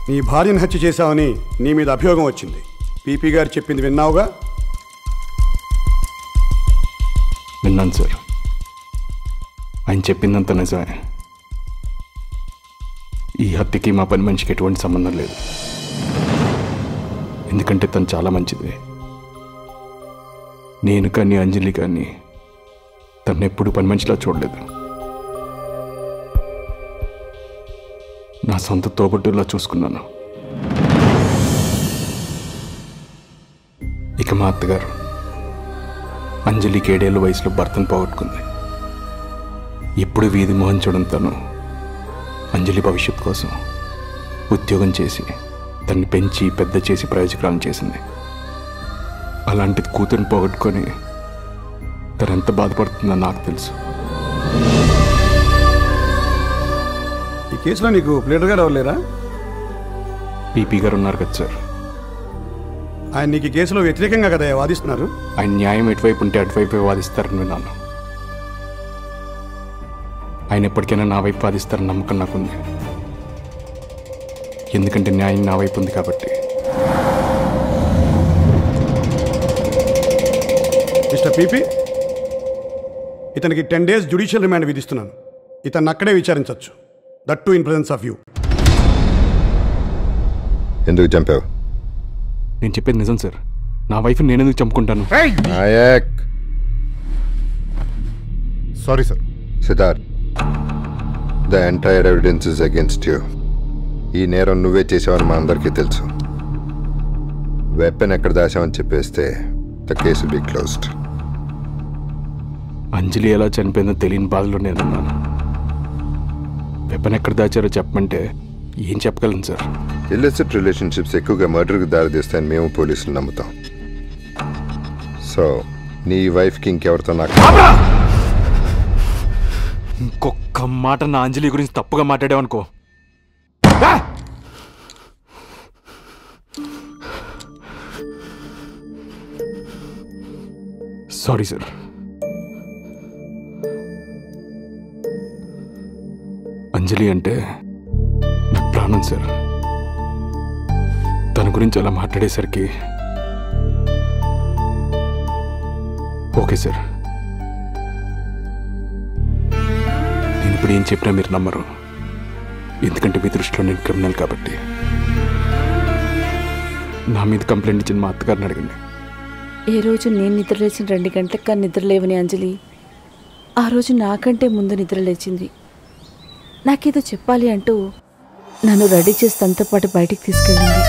నీ భార్యను హత్య చేశావని నీ మీద అభియోగం వచ్చింది. పీపీ గారు చెప్పింది విన్నావుగా? విన్నాను సార్. ఆయన చెప్పిందంత నిజమే. ఈ హత్యకి మా పని మనిషికి ఎటువంటి సంబంధం లేదు. ఎందుకంటే తను చాలా మంచిది. నేను కానీ అంజలి కానీ తను ఎప్పుడు పని మనిషిలా చూడలేదు. నా సొంత తోబుట్టులా చూసుకున్నాను. ఇక మా అత్తగారు అంజలికి 7 ఏళ్ళ వయసులో భర్తను పోగొట్టుకుంది. ఇప్పుడు వీధి మోహన్ చూడడం తను అంజలి భవిష్యత్తు కోసం ఉద్యోగం చేసి తన్ని పెంచి పెద్ద చేసి ప్రయోజకురాలను చేసింది. అలాంటిది కూతురిని పోగొట్టుకొని తను ఎంత బాధపడుతుందో నాకు తెలుసు. ఈ కేసులో నీకు ప్లేటర్ గారు ఎవరు లేరా? పీపీ గారు ఉన్నారు కదా సార్. ఆయన నీకు ఈ కేసులో వ్యతిరేకంగా కదా వాదిస్తున్నారు. ఆయన న్యాయం ఎటువైపు ఉంటే అటువైపే వాదిస్తారని విన్నాను. ఆయన ఎప్పటికైనా నా వైపు వాదిస్తారని నమ్మకం నాకుంది. ఎందుకంటే న్యాయం నా వైపు ఉంది కాబట్టి. మిస్టర్ పీపీ, ఇతనికి 10 days జ్యుడిషియల్ రిమాండ్ విధిస్తున్నాను. ఇతన్ని అక్కడే విచారించవచ్చు. That too in presence of you. ఎందుకు చంపావు? నేను చెప్పేది నిజం సార్. నా వైఫ్ నేను ఎందుకు చంపుకుంటాను? Sorry sir. Siddharth, the entire evidence is against you. ఈ నేరం నువ్వే చేసావని మా అందరికీ తెలుసు. వెపన్ ఎక్కడ దాచావని చెప్పేస్తే ద కేసు బి క్లోజ్డ్. అంజలి ఎలా చనిపోయిందో తెలియని బాధలో నేనున్నాను. వెపన్ ఎక్కడ దాచారో చెప్పమంటే ఏం చెప్పగలను సార్? ఇల్లిసిట్ రిలేషన్షిప్స్ ఎక్కువగా మర్డర్కి దారితీస్తాయని మేము పోలీసులు నమ్ముతాం. సో నీ వైఫ్కి ఇంకెవరితో నాకు ఇంకొక మాట నా అంజలి గురించి తప్పుగా మాట్లాడావనుకో. Sorry sir. అంజలి అంటే నా ప్రాణం సార్. తన గురించి అలా మాట్లాడేసరికి ఓకే సార్. నేను ఇప్పుడు ఏం చెప్పినా మీరు నమ్మరు. ఎందుకంటే మీ దృష్టిలో నేను క్రిమినల్ కాబట్టి. నా మీద కంప్లైంట్ ఇచ్చిన మా అత్తగారిని అడగండి. ఏ రోజు నేను నిద్రలేచిన 2 గంటలకు కానీ నిద్రలేవని అంజలి ఆ రోజు నాకంటే ముందు నిద్రలేచింది. నాకేదో చెప్పాలి అంటూ నన్ను రెడీ చేసి తనతో పాటు బయటికి తీసుకెళ్ళింది.